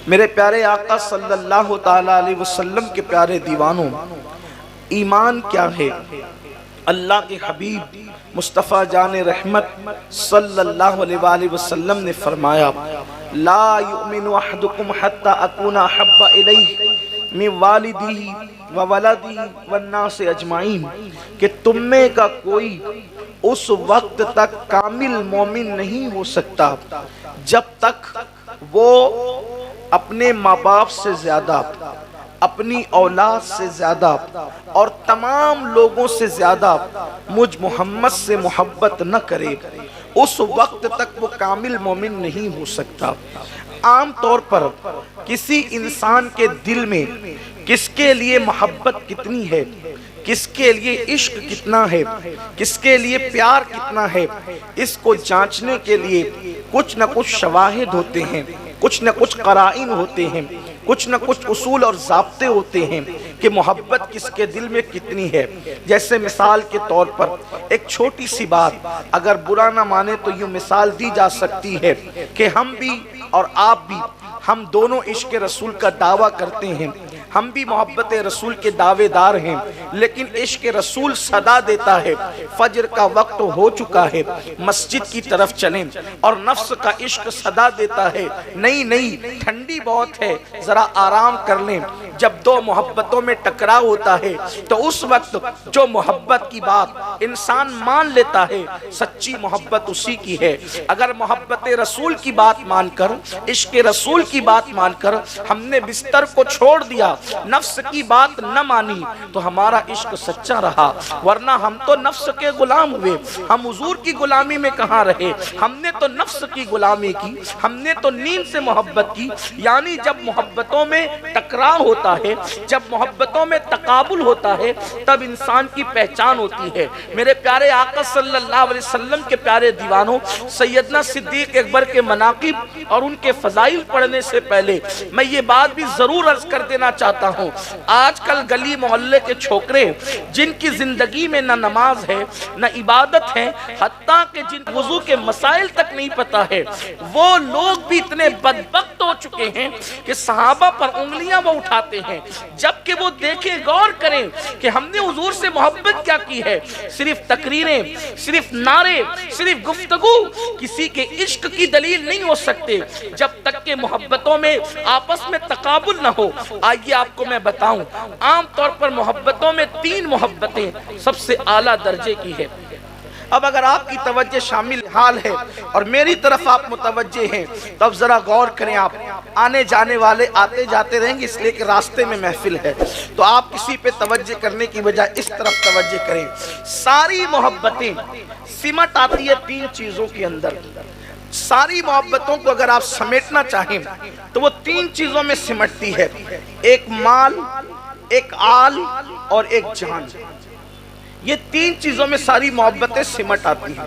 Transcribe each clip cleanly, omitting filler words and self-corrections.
मेरे प्यारे आका सल्लल्लाहु ताला अलैहि वसल्लम के प्यारे दीवानों, ईमान क्या है? अल्लाह के हबीब मुस्तफ़ा जान रहमत सल्लल्लाहु अलैहि वसल्लम ने फरमाया, ला युमिनु अहदुकुम हत्ता अकूना हब्बा इलैहि मिन वालिदिही व वलदिही वन्नास अजमाइन, कि तुम में का कोई उस वक्त तक कामिल मोमिन नहीं हो सकता जब तक वो अपने माँ बाप से ज्यादा, अपनी औलाद से ज्यादा और तमाम लोगों से ज्यादा मुझ मोहम्मद से मोहब्बत न करे, उस वक्त तक वो कामिल मोमिन नहीं हो सकता। आम तौर पर किसी इंसान के दिल में किसके लिए मोहब्बत कितनी है, किसके लिए इश्क कितना है, किसके लिए प्यार कितना है, इसको जांचने के लिए कुछ न कुछ शवाहिद होते हैं, कुछ न कुछ कराइन होते हैं, कुछ न कुछ उसूल और ज़ाब्ते होते हैं कि मोहब्बत किसके दिल में कितनी है। जैसे मिसाल के तौर पर एक छोटी सी बात अगर बुरा ना माने तो यूँ मिसाल दी जा सकती है कि हम भी और आप भी, हम दोनों इश्क रसूल का दावा करते हैं, हम भी मोहब्बत रसूल के दावेदार हैं, लेकिन इश्क रसूल सदा देता है फजर का वक्त हो चुका है, मस्जिद की तरफ चलें, और नफ्स का इश्क सदा देता है नहीं नहीं ठंडी बहुत है, जरा आराम कर लें। जब दो मोहब्बतों में टकराव होता है तो उस वक्त जो मोहब्बत की बात इंसान मान लेता है सच्ची मोहब्बत उसी की है। अगर मोहब्बत रसूल की बात मानकर, इश्क रसूल की बात मानकर हमने बिस्तर को छोड़ दिया, नफ्स की बात न मानी, तो हमारा इश्क सच्चा रहा, वरना हम तो नफ्स के गुलाम हुए। हम हुजूर की गुलामी में कहाँ रहे? हमने तो नफ्स की गुलामी की, हमने तो नींद से मोहब्बत की। यानी जब मोहब्बतों में टकराव होता है, जब मोहब्बतों में तकाबुल होता है, तब इंसान की पहचान होती है। मेरे प्यारे आका सल्लल्लाहु अलैहि वसल्लम के प्यारे दीवानों, सैयदना सिद्दीक अकबर के मनाकिब और उनके फजाइल पढ़ने से पहले मैं ये बात भी जरूर अर्ज कर देना चाहता हूँ। आजकल गली मोहल्ले के छोकरे जिनकी जिंदगी में न नमाज है न इबादत है, हत्ता के जिन वुजू के मसाइल तक नहीं पता है, वो लोग भी इतने बदबख्त हो चुके हैं कि सहाबा पर उंगलियां वो उठाते हैं, जबकि वो देखें, गौर करें कि हमने हुजूर से मोहब्बत क्या की है। सिर्फ तकरीरें, सिर्फ नारे, सिर्फ गुफ्तगू किसी के इश्क की दलील नहीं हो सकते जब तक के मोहब्बतों में आपस में तकाबुल न हो। आइए आपको मैं बताऊं, आम तौर पर मोहब्बतों में तीन मोहब्बतें सबसे आला दर्जे की है। अब अगर आपकी तवज्जो शामिल हाल है और मेरी तरफ आप मुतवज्जे हैं, तब तो जरा गौर करें। आप आने जाने वाले आते जाते रहेंगे, इसलिए कि रास्ते में महफिल है, तो आप किसी पे तवज्जो करने की बजाय इस तरफ तवज्जो करें। सारी मोहब्बतें सिमट आती है तीन चीजों के अंदर। सारी मोहब्बतों को अगर आप समेटना चाहें तो वो तीन चीजों में सिमटती है, एक माल, एक आल और एक जान। ये तीन चीजों में सारी मोहब्बतें सिमट आती हैं।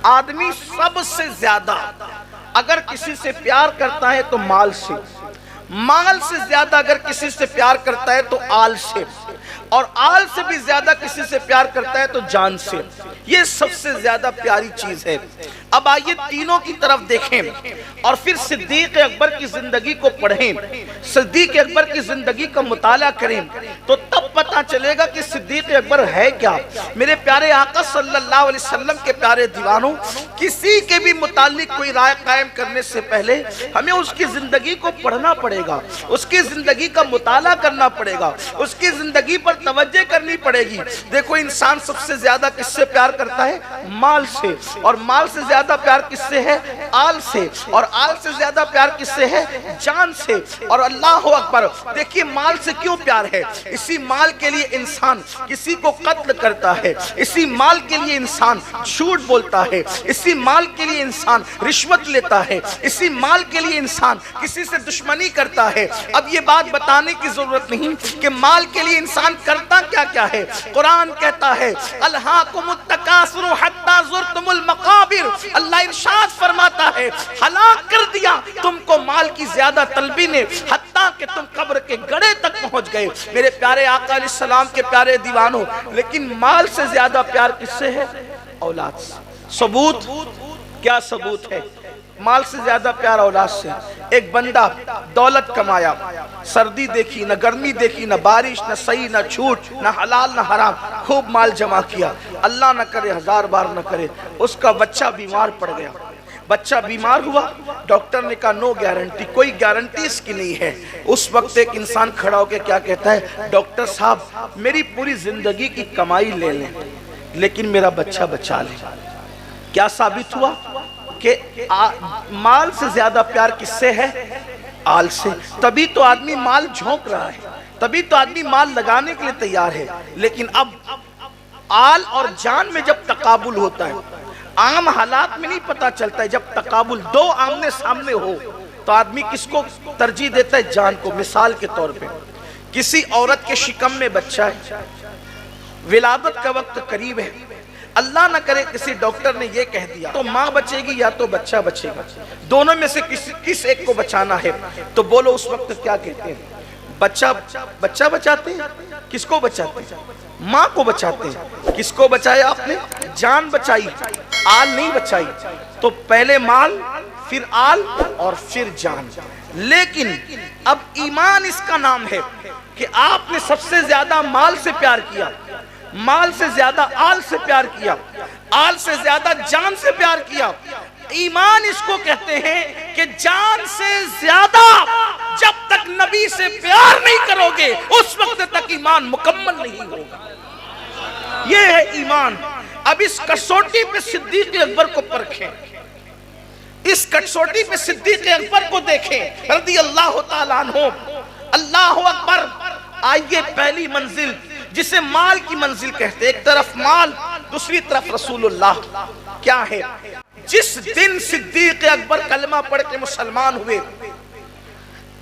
आदमी सबसे ज्यादा अगर किसी से प्यार करता है तो माल से, माल से ज्यादा अगर किसी से प्यार करता है तो आल से, और आल से भी ज्यादा किसी से प्यार करता है तो जान से। ये सबसे ज्यादा प्यारी चीज है। अब आइए तीनों की तरफ देखें और फिर सिद्दीक अकबर की जिंदगी को पढ़ें, सिद्दीक अकबर की जिंदगी का मुताला करें, तो तब पता चलेगा कि सिद्दीक अकबर है क्या। मेरे प्यारे आका सल्लल्लाहु अलैहि वसल्लम के प्यारे दीवानों, किसी के भी मुतालिक कोई राय कायम करने से पहले हमें उसकी जिंदगी को पढ़ना पड़ेगा, उसकी जिंदगी का मुताला करना पड़ेगा, उसकी जिंदगी पर तवज्जो करनी पड़ेगी। देखो, इंसान सबसे ज्यादा किससे प्यार करता है? माल से, और माल से ज्यादा प्यार किससे है? आल से, और आल से ज्यादा प्यार किससे है? जान से। और अल्लाह अकबर, देखिए माल से क्यों प्यार है। इसी माल के लिए इंसान किसी को कत्ल करता है, इसी माल के लिए इंसान झूठ बोलता है, इसी माल के लिए इंसान रिश्वत लेता है, इसी माल के लिए इंसान किसी से दुश्मनी करता है। अब ये बात बताने की जरूरत नहीं कि माल के लिए इंसान करता क्या क्या है। कुरान कहता है अलहाकुमुत तकासुर हत्ता ज़ुरतुमुल मकाबिर। अल्लाह इरशाद फरमाता है हलाक कर दिया तुमको माल की ज्यादा तलबी ने, हत्ता कि तुम कब्र के गड़े तक पहुंच गए। मेरे प्यारे आका अलैहिस्सलाम के प्यारे दीवानों, लेकिन माल से ज्यादा प्यार किससे है? औलाद से। सबूत क्या सबूत है? माल से ज्यादा प्यार औलाद से। एक बंदा दौलत कमाया, सर्दी देखी न, गर्मी देखी न, बारिश न, सही न छूट न, हलाल न हराम, खूब माल जमा किया। अल्लाह न करे, 1000 बार न करे, उसका बच्चा बीमार पड़ गया। बच्चा बीमार हुआ, डॉक्टर ने कहा नो गारंटी, कोई गारंटी इसकी नहीं है। उस वक्त एक इंसान खड़ा होकर क्या कहता है, डॉक्टर साहब मेरी पूरी जिंदगी की कमाई ले लें लेकिन मेरा बच्चा बचा ले। क्या साबित हुआ कि माल से ज्यादा प्यार किससे है, आल से। तभी तो आदमी माल झोंक रहा है, तभी तो आदमी माल लगाने के लिए तैयार है। लेकिन अब आल और जान में जब तकाबुल होता है, आम हालात में नहीं पता चलता है, जब तकाबुल दो आमने सामने हो तो आदमी किसको तरजीह देता है, जान को। मिसाल के तौर पे किसी औरत के शिकम में बच्चा है, विलादत का वक्त करीब है, अल्लाह ना करे किसी डॉक्टर ने ये कह दिया तो माँ बचेगी या तो बच्चा बचेगा, दोनों में से किस एक को बचाना है, तो बोलो उस वक्त क्या कहते हैं, बच्चा बचाते हैं। किसको बचाते हैं, माँ को बचाते हैं। किसको बचाया आपने, जान बचाई, आल नहीं बचाई। तो पहले माल, फिर आल और फिर जान। लेकिन अब ईमान इसका नाम है कि आपने सबसे ज्यादा माल से प्यार किया, माल से ज्यादा आल से प्यार किया, आल से ज्यादा जान से प्यार किया। ईमान इसको कहते हैं कि जान से ज्यादा जब तक नबी से प्यार नहीं करोगे उस वक्त तक ईमान मुकम्मल नहीं होगा। यह है ईमान। अब इस कसौटी पे सिद्दीक अकबर को परखें, इस कसौटी पे सिद्दीक अकबर को देखें रज़ी अल्लाह तआला अन्हु। अल्लाहु अकबर। आइए पहली मंजिल जिसे माल की मंजिल कहते, एक तरफ माल दूसरी तरफ रसूलुल्लाह, क्या है। जिस दिन सिद्दीक अकबर कलमा पढ़ के मुसलमान हुए,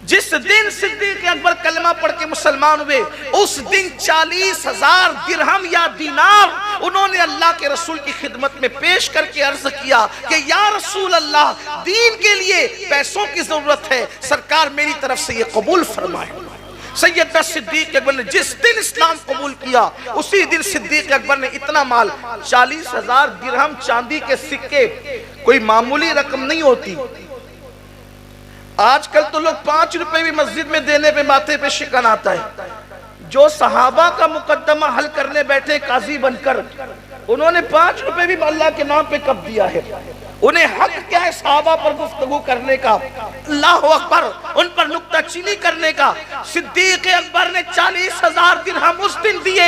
जिस दिन सिद्दीक अकबर कलमा पढ़ के मुसलमान हुए, उस दिन 40,000 दिरहम या दीनार उन्होंने अल्लाह के रसूल की खिदमत में पेश करके अर्ज किया कि या रसूल अल्लाह, दीन के लिए पैसों की जरूरत है, सरकार मेरी तरफ से ये कबूल फरमाए। सैयदना सिद्दीक अकबर ने जिस दिन इस्लाम कबूल किया उसी दिन सिद्दीक अकबर ने इतना माल, 40,000 दिरहम चांदी के सिक्के, कोई मामूली रकम नहीं होती। आजकल तो लोग 5 रुपए भी मस्जिद में देने पे माथे पे शिकन आता है। जो सहाबा का मुकद्दमा हल करने बैठे काजी बनकर, उन्होंने 5 रुपए भी अल्लाह के नाम पे कब दिया है। उन्हें हक क्या है सहाबा पर गुफ्तगू करने का, अल्लाहु अकबर, उन पर नुक्ताचीनी करने का। सिद्दीक अकबर ने 40,000 दिरहम उस दिन दिए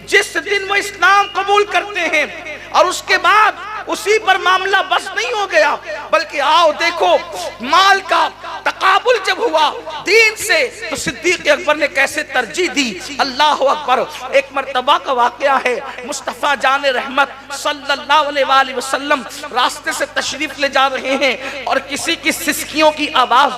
जिस दिन वो इस्लाम कबूल करते हैं, और उसके बाद उसी पर मामला बस नहीं हो गया, बल्कि आओ देखो माल का तकाबुल जब हुआ दीन से, तो सिद्दीक अकबर ने कैसे तरजीह दी। अल्लाह अकबर। एक मर्तबा का वाकया है, मुस्तफ़ा जान रहमत सल्लल्लाहु अलैहि वसल्लम रास्ते से तशरीफ ले जा रहे हैं और किसी की सिसकियों की आवाज,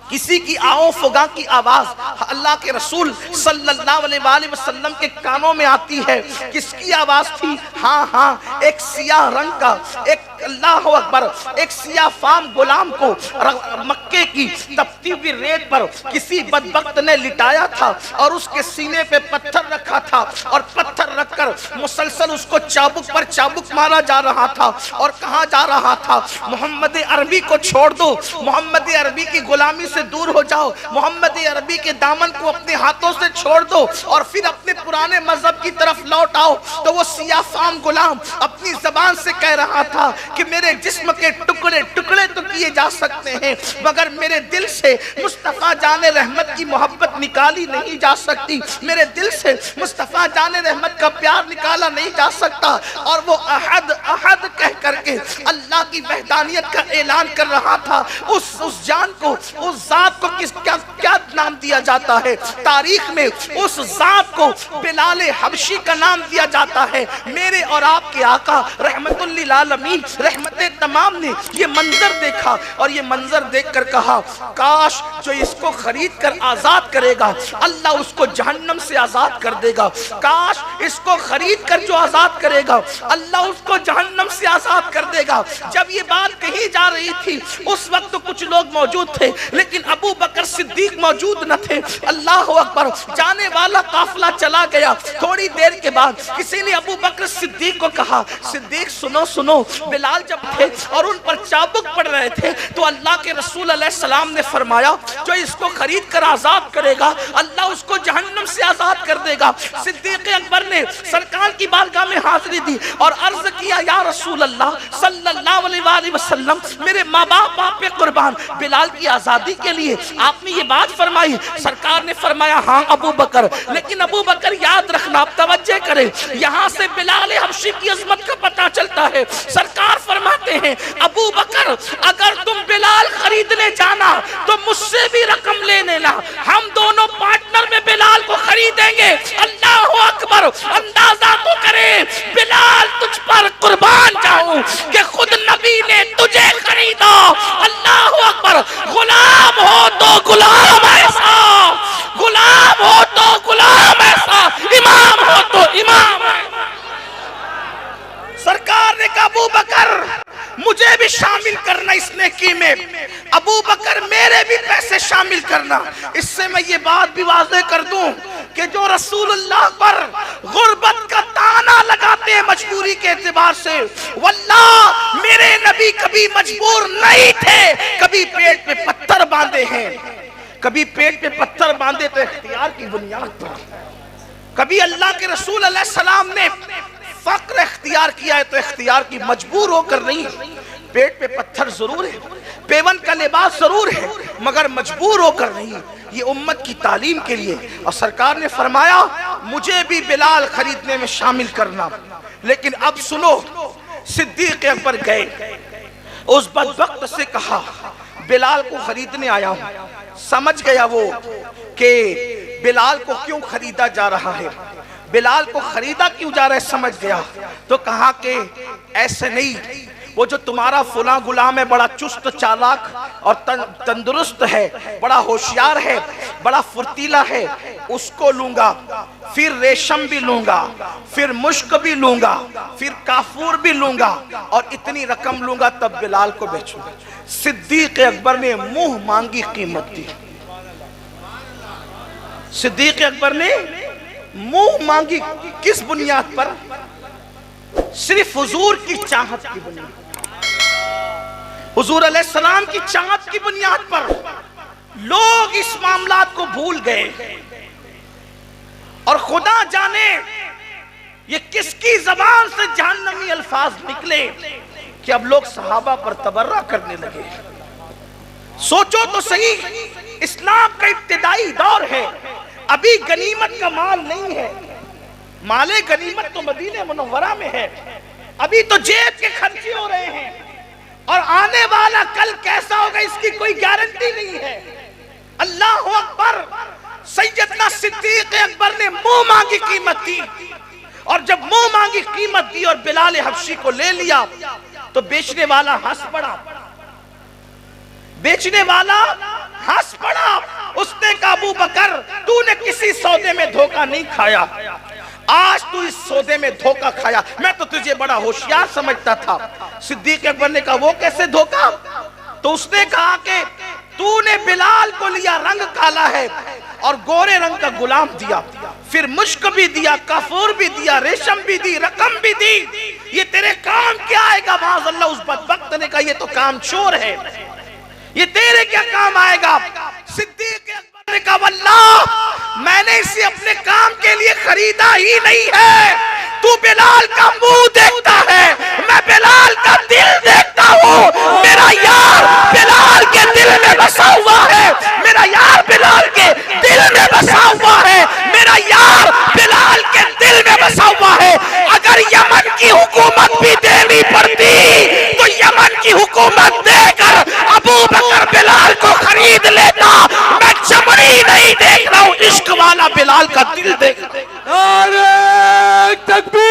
किसी की आओ फुगा की आवाज अल्लाह के रसूल सल्लल्लाहु अलैहि वसल्लम के कानों में आती है। किसकी आवाज थी? हाँ हाँ, एक सियाह रंग का, एक अल्लाह अकबर, एक सियाह फाम गुलाम को मक्के की तपती हुई रेत पर किसी बदबख्त ने लिटाया था और उसके सीने पे पत्थर रखा था, और पत्थर रखकर मुसलसल उसको चाबुक पर चाबुक मारा जा रहा था। और कहा जा रहा था, मोहम्मद अरबी को छोड़ दो, मोहम्मद अरबी की गुलामी से दूर हो जाओ, मोहम्मद अरबी के दामन को अपने हाथों से छोड़ दो और फिर अपने पुराने मजहब की तरफ लौट आओ। तो वो सियाह फाम गुलाम अपनी जबान से कह रहा था कि मेरे जिस्म के टुकड़े टुकड़े तो किए जा सकते हैं, मगर मेरे दिल से मुस्तफ़ा जाने रहमत की मोहब्बत निकाली नहीं जा सकती, मेरे दिल से मुस्तफ़ा जाने रहमत का प्यार निकाला नहीं जा सकता। और वो अहद अहद कह करके अल्लाह की वहदानियत का ऐलान कर रहा था। उस जान को, उस जात को क्या नाम दिया जाता है तारीख में? उस जात को बिलाल हबशी का नाम दिया जाता है। मेरे और आपके आका रहमतुल लिल आलमीन रहमते तमाम ने ये मंजर देखा और ये मंजर देखकर कहा, काश जो इसको खरीद कर आजाद करेगा अल्लाह उसको जहन्नम से आजाद कर देगा। काश इसको खरीद कर जो आजाद करेगा अल्लाह उसको जहन्नम से आजाद कर देगा। जब ये बात कही जा रही थी उस वक्त तो कुछ लोग मौजूद थे, लेकिन अबू बकर सिद्दीक मौजूद न थे। अल्लाह अकबर। जाने वाला काफिला चला गया। थोड़ी देर के बाद किसी ने अबू बकर सिद्दीक को कहा, सिद्दीक सुनो सुनो, बिलाल जब थे और उन पर चाबुक पड़ रहे थे तो अल्लाह के रसूल अलैहि सलाम ने फरमाया जो इसको खरीद कर आजाद करेगा अल्लाह उसको जहन्नम से आजाद कर देगा। सिद्दीक अकबर ने सरकार की बारगाह में हाजिरी दी और अर्ज किया, या रसूल अल्लाह सल्लल्लाहु अलैहि वसल्लम, मेरे माँ बाप पे कुर्बान, बिलाल की आजादी के लिए आपने ये बात फरमाई। सरकार ने फरमाया हाँ अबू बकर, लेकिन अबू बकर याद रखना, आप तवज्जो करें, यहाँ से बिलाल हबशी की अजमत का पता चलता है। सरकार फरमाते हैं अबू बकर अगर तुम बिलाल खरीदने जाना तो मुझसे भी रकम ले लेना, हम दोनों पार्टनर में बिलाल को खरीदेंगे। अल्लाह अकबर। अंदाजा तो करे बिलाल तुझ पर कुर्बान जाऊं कि खुद नबी ने तुझे खरीदा। अल्लाह अकबर। गुलाम हो तो गुलाम ऐसा, गुलाम हो तो गुलाम ऐसा, इमाम हो तो इमाम। सरकार ने कहा अबू बकर मुझे भी शामिल करना इस नेकी में, अबू बकर मेरे भी पैसे शामिल करना। इससे मैं ये बात भी वाज़ेह कर दूं कि जो रसूलुल्लाह पर गुर्बत का ताना लगाते हैं मजबूरी के एतबार से, वल्लाह मेरे नबी कभी मजबूर नहीं थे, कभी पेट पे पत्थर बांधे हैं, कभी पेट पे पत्थर बांधे तो इख्तियार की बुनियाद पर, कभी अल्लाह के रसूल अलैहि सलाम ने फक्र इख्तियार किया है तो इख्तियार की मजबूर होकर नहीं। पेट पे पत्थर जरूर है, पेवन का लिबास जरूर है, मगर मजबूर होकर नहीं। ये उम्मत की तालीम के लिए। और सरकार ने फरमाया मुझे भी बिलाल खरीदने में शामिल करना। लेकिन अब सुनो, सिद्दीक अकबर गए, उस बदबख्त से कहा बिलाल को खरीदने आया हूं। समझ गया वो कि बिलाल को क्यों खरीदा जा रहा है, बिलाल को खरीदा क्यों जा रहा है, समझ गया। तो कहा कि ऐसे नहीं, वो जो तुम्हारा फुला गुलाम है बड़ा चुस्त चालाक और तंदुरुस्त है, बड़ा होशियार है, बड़ा फुर्तीला है, उसको लूंगा, फिर रेशम भी लूंगा, फिर मुश्क भी लूंगा, फिर काफूर भी लूंगा और इतनी रकम लूंगा तब बिलाल को बेचूंगा। सिद्दीक अकबर ने मुंह मांगी कीमत दी। सिद्दीक अकबर ने मुंह मांगी, किस बुनियाद पर? सिर्फ हुजूर की चाहत की बुनियाद, हुजूर अलैहिस्सलाम की चाहत की बुनियाद पर लोग इस मामलात को भूल गए। और खुदा जाने ये किसकी जबान से जहन्नमी अल्फाज निकले कि अब लोग सहाबा पर तबर्रा करने लगे। सोचो तो सही, इस्लाम का इब्तिदाई दौर है, अभी गनीमत का माल नहीं है, माले गनीमत तो मदीने मुनव्वरा में है, अभी तो जेब के खर्चे हो रहे हैं और आने वाला कल कैसा होगा इसकी कोई गारंटी नहीं है। अल्लाह अकबर। सैयदना सिद्दीक अकबर ने मुंह मांगी कीमत दी, और जब मुंह मांगी कीमत दी और बिलाल हबशी को ले लिया तो बेचने वाला हंस पड़ा, बेचने वाला हंस पड़ा। उसने कहा अबू बकर तूने किसी सौदे में धोखा नहीं खाया, आज तू इस सौदे में धोखा खाया, मैं तो तुझे बड़ा होशियार समझता था। सिद्दीक अकबर ने कहा वो कैसे धोखा? तो उसने कहा कि तूने बिलाल को लिया, रंग काला है और गोरे रंग का गुलाम दिया, फिर मुश्क भी दिया, काफूर भी दिया, रेशम भी दी, रकम भी दी, ये तेरे काम क्या आएगा? माज़अल्लाह। उस बदबख्त ने कहा ये तो काम चोर है, ये तेरे क्या काम आएगा? सिद्दीक अकबर ने कहा वल्लाह मैंने इसे अपने काम के लिए खरीदा ही नहीं है, तू बिलाल का मुंह देखता है, मैं बिलाल का दिल देखता हूँ। मेरा यार बिलाल के दिल में बसा हुआ है, मेरा यार बिलाल के दिल में बसा हुआ है, मेरा यार बिलाल के दिल में बसा हुआ है। अगर यमन की हुकूमत भी देनी पड़ती तो यमन की हुकूमत देकर अबू बकर बिलाल को खरीद ले